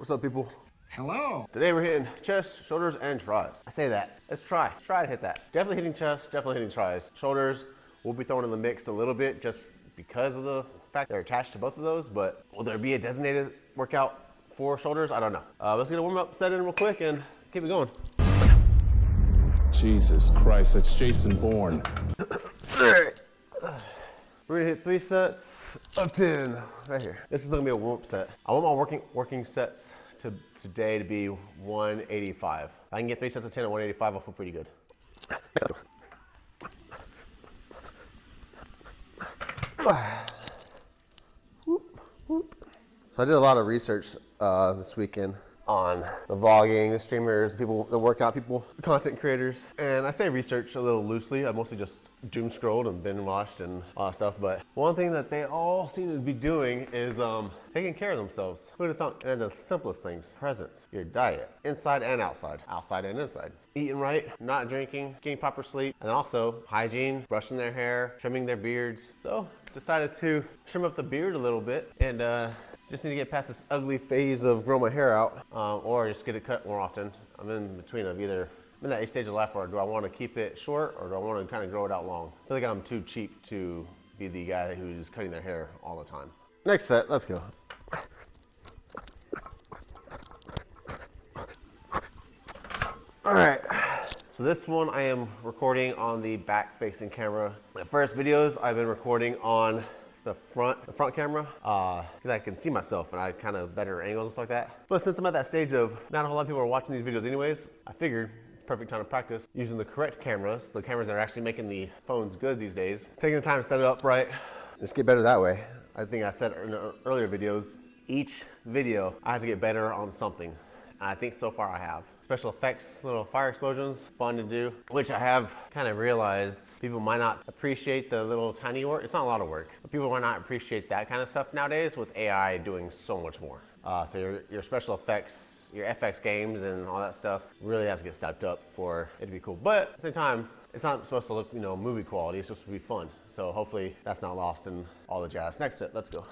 What's up, people? Hello. Today we're hitting chest, shoulders, and tries. I say that. Let's try. Let's try to hit that. Definitely hitting chest, definitely hitting tries. Shoulders, we'll be throwing in the mix a little bit just because of the fact they're attached to both of those, but will there be a designated workout for shoulders? I don't know. Let's get a warm up set in real quick and keep it going. Jesus Christ, that's Jason Bourne. We're gonna hit 3 sets of 10 right here. This is gonna be a warm up set. I want my working sets today to be 185. If I can get 3 sets of 10 at 185, I'll feel pretty good. So I did a lot of research this weekend on the vlogging, the streamers, people, the workout people, the content creators. And I say research a little loosely. I mostly just doom scrolled and binge watched and all that stuff. But one thing that they all seem to be doing is taking care of themselves. Who'd have thought? And the simplest things, presence, your diet, inside and outside, outside and inside. Eating right, not drinking, getting proper sleep, and also hygiene, brushing their hair, trimming their beards. So decided to trim up the beard a little bit and just need to get past this ugly phase of grow my hair out, or just get it cut more often. I'm in between of either, I'm in that stage of life where do I want to keep it short or do I want to kind of grow it out long? I feel like I'm too cheap to be the guy who's cutting their hair all the time. Next set, let's go. All right, so this one I am recording on the back facing camera. My first videos I've been recording on the front camera, because I can see myself and I kind of better angles and stuff like that. But since I'm at that stage of not a whole lot of people are watching these videos anyways, I figured it's a perfect time to practice using the correct cameras, the cameras that are actually making the phones good these days. Taking the time to set it up right, just get better that way. I think I said in the earlier videos, each video I have to get better on something. And I think so far I have. Special effects, little fire explosions, fun to do, which I have kind of realized people might not appreciate the little tiny work. It's not a lot of work, but people might not appreciate that kind of stuff nowadays with AI doing so much more. So your special effects, your FX games and all that stuff really has to get stepped up for it to be cool. But at the same time, it's not supposed to look, movie quality. It's supposed to be fun. So hopefully that's not lost in all the jazz. Next set, let's go.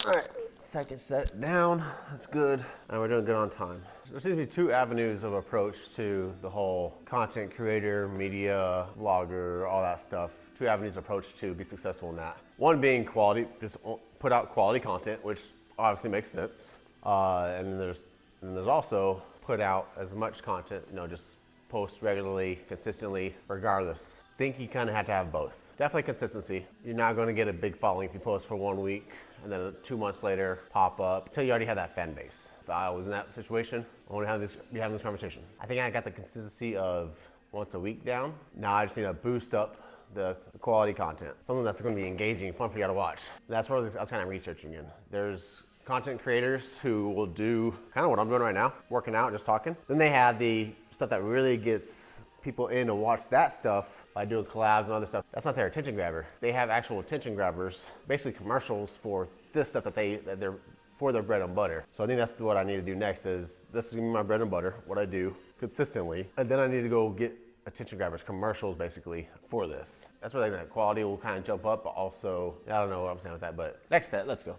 All right, second set down, that's good. And we're doing good on time. There seems to be 2 avenues of approach to the whole content creator, media, vlogger, all that stuff. 2 avenues of approach to be successful in that. One being quality, just put out quality content, which obviously makes sense. And then there's also put out as much content, just post regularly, consistently, regardless. I think you kind of have to have both. Definitely consistency. You're not going to get a big following if you post for 1 week and then 2 months later pop up until you already have that fan base. If I was in that situation, I want to be having this conversation. I think I got the consistency of once a week down. Now I just need to boost up the quality content. Something that's going to be engaging, fun for you to watch. That's what I was kind of researching in. There's content creators who will do kind of what I'm doing right now, working out, just talking. Then they have the stuff that really gets people in to watch that stuff by doing collabs and other stuff. That's not their attention grabber. They have actual attention grabbers, basically commercials for this stuff that they're for their bread and butter. So I think that's what I need to do next is this is gonna be my bread and butter, what I do consistently. And then I need to go get attention grabbers, commercials basically for this. That's where the quality will kind of jump up, but also, I don't know what I'm saying with that, but next set, let's go.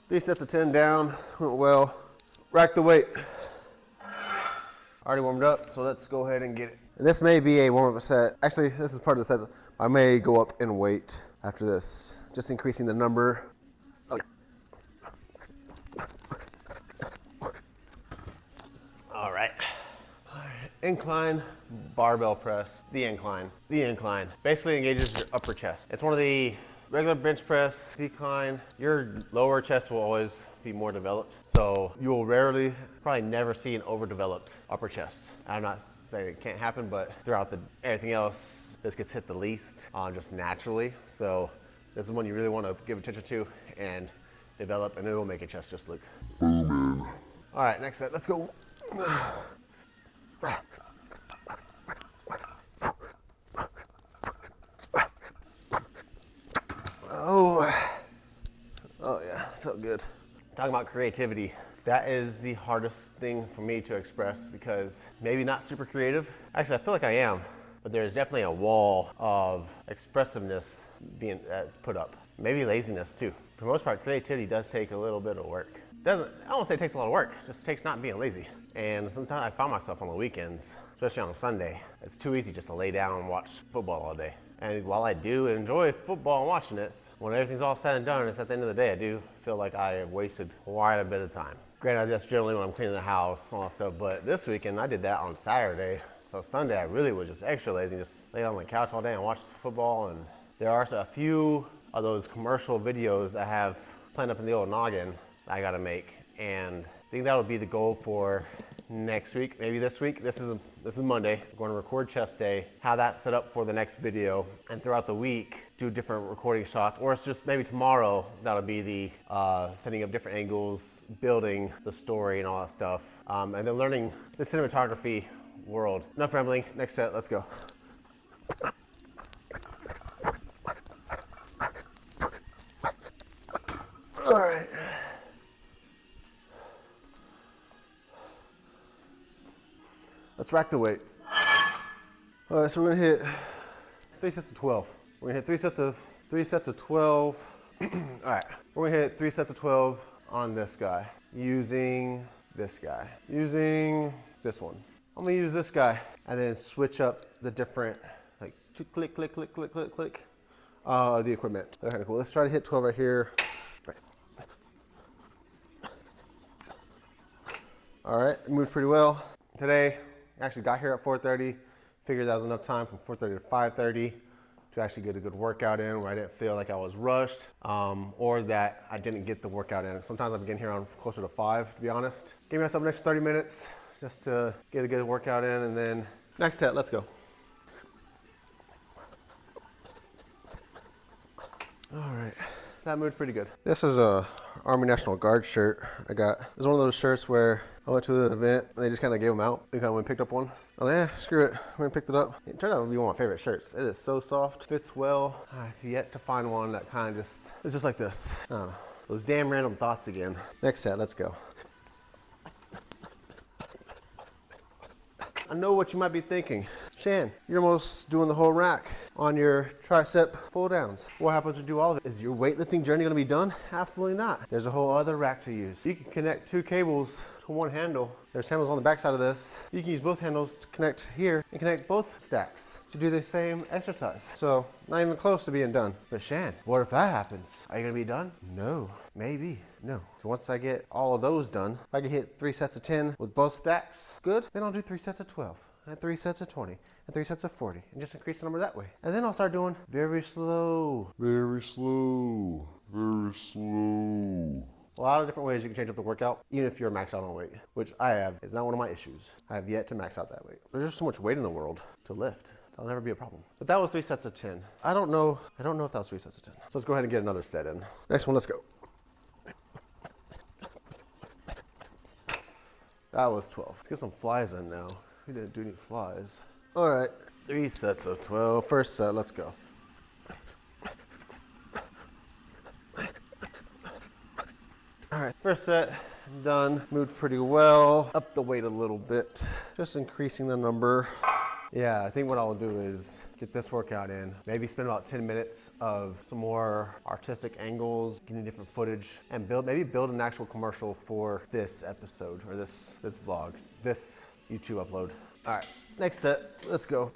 Three sets of 10 down, went well. Rack the weight. Already warmed up, so let's go ahead and get it. And this may be a warm-up set. Actually, this is part of the set. I may go up in weight after this, just increasing the number. All right. Incline barbell press, the incline. The incline basically engages your upper chest. It's one of the regular bench press, decline, your lower chest will always be more developed. So you will rarely, probably never see an overdeveloped upper chest. I'm not saying it can't happen, but throughout everything else, this gets hit the least just naturally. So this is one you really want to give attention to and develop, and it will make your chest just look booming. All right, next set, let's go. Oh yeah, felt good. Talking about creativity. That is the hardest thing for me to express because maybe not super creative. Actually, I feel like I am, but there's definitely a wall of expressiveness that's put up. Maybe laziness too. For the most part, creativity does take a little bit of work. I won't say it takes a lot of work, it just takes not being lazy. And sometimes I find myself on the weekends, especially on a Sunday, it's too easy just to lay down and watch football all day. And while I do enjoy football and watching it, when everything's all said and done, it's at the end of the day, I do feel like I have wasted quite a bit of time. Granted, that's generally when I'm cleaning the house and all that stuff, but this weekend I did that on Saturday. So Sunday I really was just extra lazy, just laid on the couch all day and watched football. And there are a few of those commercial videos I have planned up in the old noggin that I gotta make. And I think that'll be the goal for next week, maybe this week. This is Monday. I'm going to record chest day, have that set up for the next video, and throughout the week do different recording shots. Or it's just maybe tomorrow that'll be the setting up different angles, building the story and all that stuff, and then learning the cinematography world. Enough rambling. Next set. Let's go. All right. Let's rack the weight. All right, so we're gonna hit 3 sets of 12. We're gonna hit three sets of 12. All right, we're gonna hit 3 sets of 12 on this guy, using this guy, using this one. I'm gonna use this guy and then switch up the different, like click, click, click, click, click, click, the equipment. They're kind of cool. Let's try to hit 12 right here. All right, it moves pretty well. Today, I actually got here at 4:30, figured that was enough time from 4:30 to 5:30 to actually get a good workout in where I didn't feel like I was rushed or that I didn't get the workout in. Sometimes I'm getting here on closer to 5, to be honest. Give myself an extra 30 minutes just to get a good workout in, and then next set, let's go. All right, that moved pretty good. This is a Army National Guard shirt I got. It's one of those shirts where I went to the event and they just kind of gave them out. They kind of went and picked up one. Oh yeah, screw it. Went and picked it up. It turned out to be one of my favorite shirts. It is so soft, fits well. I've yet to find one that kind of just, it's just like this. I don't know. Those damn random thoughts again. Next set, let's go. I know what you might be thinking. Shan, you're almost doing the whole rack on your tricep pull downs. What happens to do all of it? Is your weightlifting journey gonna be done? Absolutely not. There's a whole other rack to use. You can connect 2 cables to one handle. There's handles on the back side of this. You can use both handles to connect here and connect both stacks to do the same exercise. So not even close to being done. But Shan, what if that happens? Are you gonna be done? No, maybe, no. So once I get all of those done, if I can hit 3 sets of 10 with both stacks, good. Then I'll do 3 sets of 12 and 3 sets of 20 and 3 sets of 40 and just increase the number that way. And then I'll start doing very slow. Very slow. Very slow. A lot of different ways you can change up the workout, even if you're maxed out on weight, which I have. It's not one of my issues. I have yet to max out that weight. There's just so much weight in the world to lift. That'll never be a problem. But that was 3 sets of 10. I don't know if that was 3 sets of 10. So let's go ahead and get another set in. Next one, let's go. That was 12. Let's get some flies in now. We didn't do any flies. All right, 3 sets of 12. First set, let's go. All right, first set, done. Moved pretty well. Up the weight a little bit, just increasing the number. Yeah, I think what I'll do is get this workout in, maybe spend about 10 minutes of some more artistic angles, getting different footage, and maybe build an actual commercial for this episode, or this vlog, this YouTube upload. All right, next set, let's go.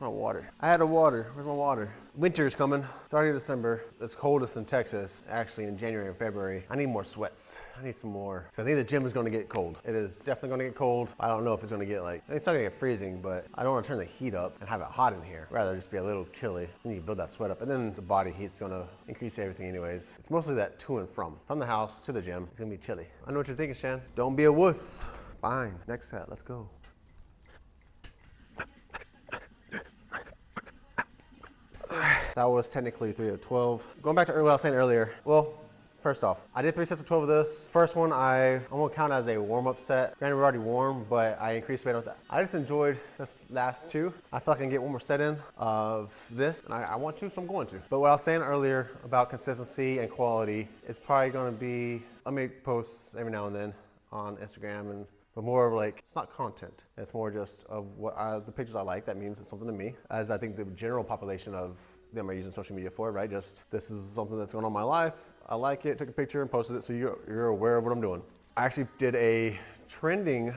My water. I had a water. Where's my water? Winter's coming. It's already December. It's coldest in Texas, actually in January and February. I need more sweats. I need some more. So I think the gym is gonna get cold. It is definitely gonna get cold. I don't know if it's gonna get it's not gonna get freezing, but I don't wanna turn the heat up and have it hot in here. Rather just be a little chilly. You need to build that sweat up. And then the body heat's gonna increase everything anyways. It's mostly that to and from. From the house to the gym, it's gonna be chilly. I know what you're thinking, Shan. Don't be a wuss. Fine, next set, let's go. That was technically 3 of 12. Going back to what I was saying earlier, well, First off, I did 3 sets of 12 of this. First one, I'm gonna count as a warm-up set. Granted, we're already warm, but I increased weight with that. I just enjoyed this last 2. I feel like I can get one more set in of this, and I want to, so I'm going to. But what I was saying earlier about consistency and quality is probably gonna be, I make posts every now and then on Instagram, but more of like, it's not content. It's more just of the pictures I like. That means it's something to me, as I think the general population of them are using social media for, right? Just, this is something that's going on in my life. I like it, took a picture and posted it so you're aware of what I'm doing. I actually did a trending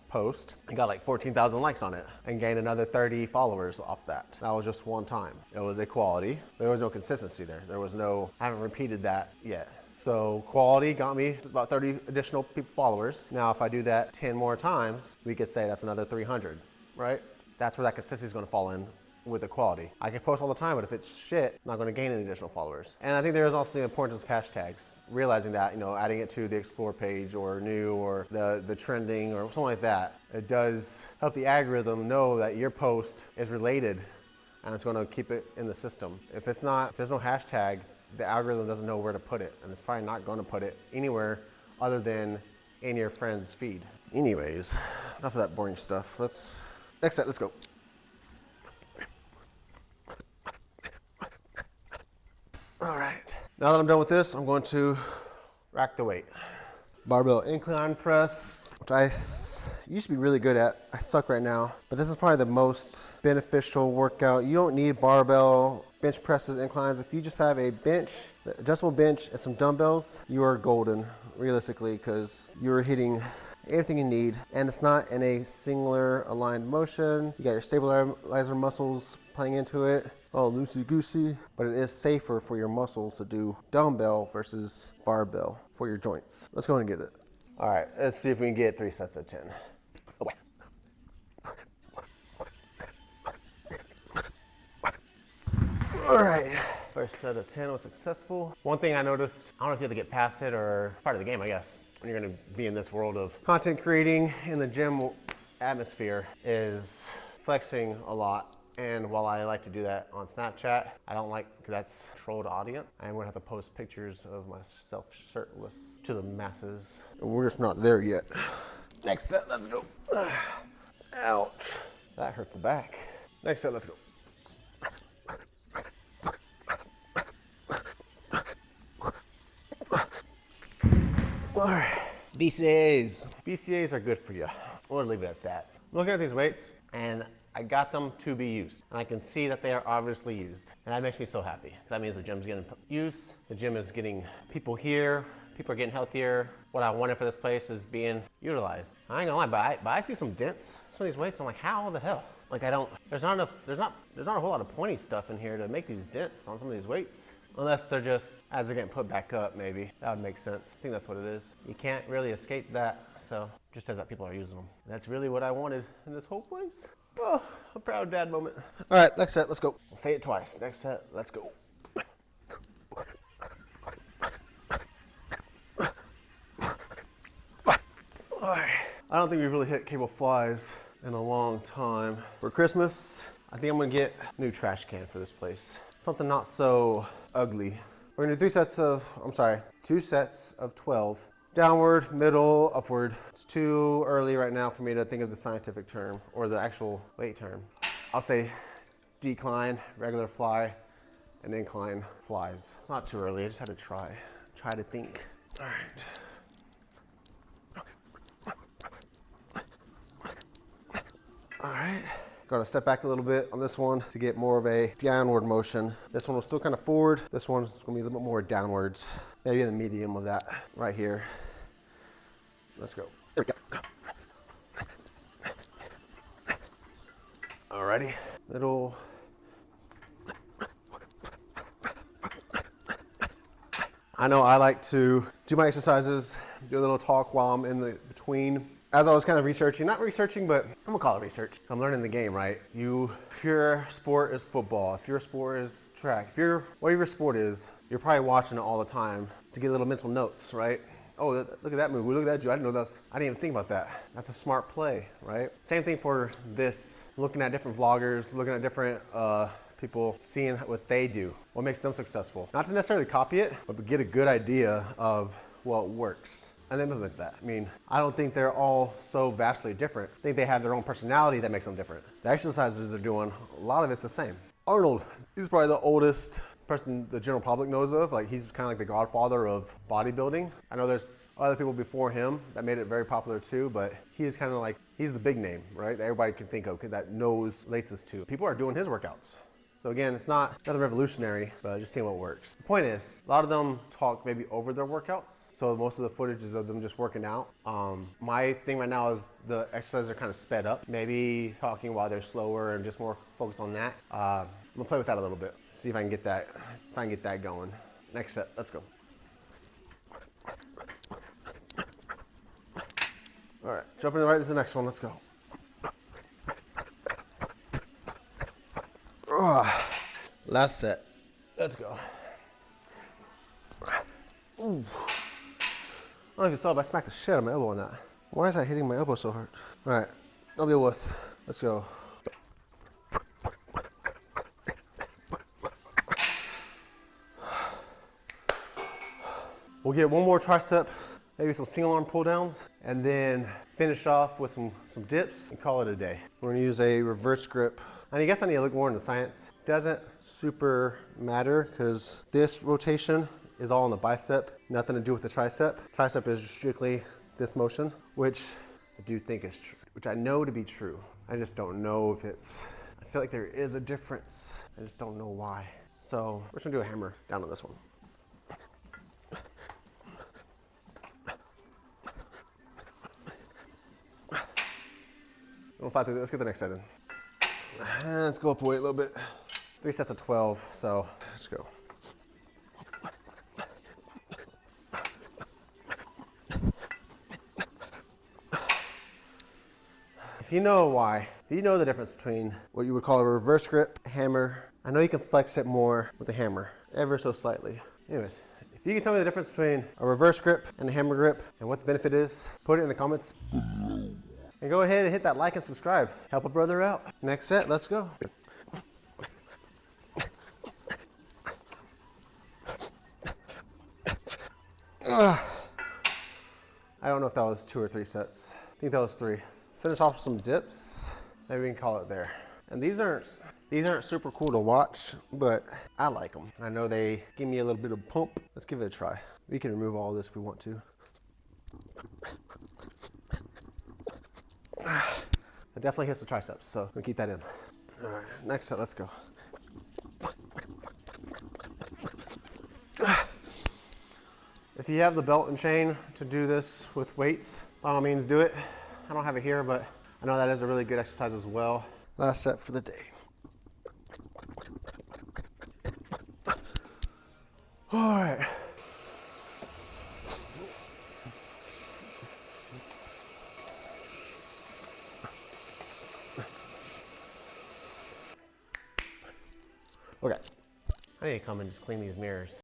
post and got like 14,000 likes on it and gained another 30 followers off that. That was just one time. It was a quality. There was no consistency there. I haven't repeated that yet. So quality got me about 30 additional followers. Now, if I do that 10 more times, we could say that's another 300, right? That's where that consistency is going to fall in with the quality. I can post all the time, but if it's shit, I'm not going to gain any additional followers. And I think there is also the importance of hashtags, realizing that, adding it to the explore page or new or the trending or something like that. It does help the algorithm know that your post is related and it's going to keep it in the system. If there's no hashtag, the algorithm doesn't know where to put it, and it's probably not going to put it anywhere other than in your friend's feed. Anyways, enough of that boring stuff. Next set, let's go. All right, now that I'm done with this, I'm going to rack the weight. Barbell incline press, which I used to be really good at. I suck right now, but this is probably the most beneficial workout. You don't need barbell bench presses, inclines. If you just have a bench, adjustable bench, and some dumbbells, you are golden, realistically, because you're hitting everything you need, and it's not in a singular aligned motion. You got your stabilizer muscles playing into it, all loosey-goosey, but it is safer for your muscles to do dumbbell versus barbell for your joints. Let's go and get it. All right, let's see if we can get 3 sets of 10. Away. All right, first set of 10 was successful. One thing I noticed, I don't know if you have to get past it or part of the game, I guess, when you're gonna be in this world of content creating in the gym atmosphere, is flexing a lot. And while I like to do that on Snapchat, I don't like, because that's controlled audience. I'm gonna have to post pictures of myself shirtless to the masses. And we're just not there yet. Next set, let's go. Ouch. That hurt the back. Next set, let's go. All right. BCAAs. BCAAs are good for you. We'll leave it at that. I'm looking at these weights, and I got them to be used, and I can see that they are obviously used, and that makes me so happy. That means the gym's getting use, the gym is getting people here, people are getting healthier. What I wanted for this place is being utilized. I ain't gonna lie, but I see some dents, some of these weights. I'm like, how the hell? Like, there's not a whole lot of pointy stuff in here to make these dents on some of these weights. Unless they're just, as they're getting put back up, maybe. That would make sense. I think that's what it is. You can't really escape that, so it just says that people are using them. That's really what I wanted in this whole place. Oh, a proud dad moment. All right, next set, let's go. I'll say it twice. Next set, let's go. All right. I don't think we've really hit cable flies in a long time. For Christmas, I think I'm gonna get a new trash can for this place. Something not so ugly. We're gonna do 2 sets of 12. Downward, middle, upward. It's too early right now for me to think of the scientific term or the actual weight term. I'll say decline, regular fly, and incline flies. It's not too early, I just had to try to think. All right. All right. Gonna step back a little bit on this one to get more of a downward motion. This one was still kind of forward. This one's gonna be a little bit more downwards. Maybe in the medium of that right here. Let's go. There we go. Alrighty. Middle. I know I like to do my exercises, do a little talk while I'm in the between. As I was kind of not researching, but I'm gonna call it research. I'm learning the game, right? If your sport is football, if your sport is track, whatever your sport is, you're probably watching it all the time to get little mental notes, right? Oh, look at that move, look at that, I didn't know I didn't even think about that. That's a smart play, right? Same thing for this, looking at different vloggers, looking at different people seeing what they do, what makes them successful. Not to necessarily copy it, but to get a good idea of what works and then implement that. I mean, I don't think they're all so vastly different. I think they have their own personality that makes them different. The exercises they're doing, a lot of it's the same. Arnold, he's probably the oldest person the general public knows of. Like, he's kind of like the godfather of bodybuilding. I know there's other people before him that made it very popular too, but he is kind of like, he's the big name, right? That everybody can think of, that knows relates us to. People are doing his workouts. So again, it's not nothing revolutionary, but just seeing what works. The point is, a lot of them talk maybe over their workouts. So most of the footage is of them just working out. My thing right now is the exercises are kind of sped up. Maybe talking while they're slower and just more focused on that. I'm gonna play with that a little bit. See if I can get that going. Next set, let's go. All right, jumping right into the next one, let's go. Last set, let's go. Ooh. I don't know if you saw, but I smacked the shit out of my elbow on that. Why is that hitting my elbow so hard? All right, don't be a wuss. Let's go. We'll get one more tricep, maybe some single arm pull downs, and then finish off with some dips and call it a day. We're gonna use a reverse grip. And I guess I need to look more into science. Doesn't super matter because this rotation is all on the bicep, nothing to do with the tricep. Tricep is strictly this motion, which I do think is true, which I know to be true. I just don't know if it's, I feel like there is a difference. I just don't know why. So we're just gonna do a hammer down on this one. We'll fight through this. Let's get the next set in. And let's go up a weight a little bit. 3 sets of 12, so let's go. If you know why, if you know the difference between what you would call a reverse grip, hammer, I know you can flex it more with the hammer, ever so slightly. Anyways, if you can tell me the difference between a reverse grip and a hammer grip and what the benefit is, put it in the comments below. And go ahead and hit that like and subscribe. Help a brother out. Next set, let's go. I don't know if that was 2 or 3 sets. I think that was 3. Finish off with some dips. Maybe we can call it there. And these aren't super cool to watch, but I like them. I know they give me a little bit of pump. Let's give it a try. We can remove all this if we want to. It definitely hits the triceps, so we'll keep that in. All right, next set, let's go. If you have the belt and chain to do this with weights, by all means do it. I don't have it here, but I know that is a really good exercise as well. Last set for the day. All right. Okay. I need to come and just clean these mirrors.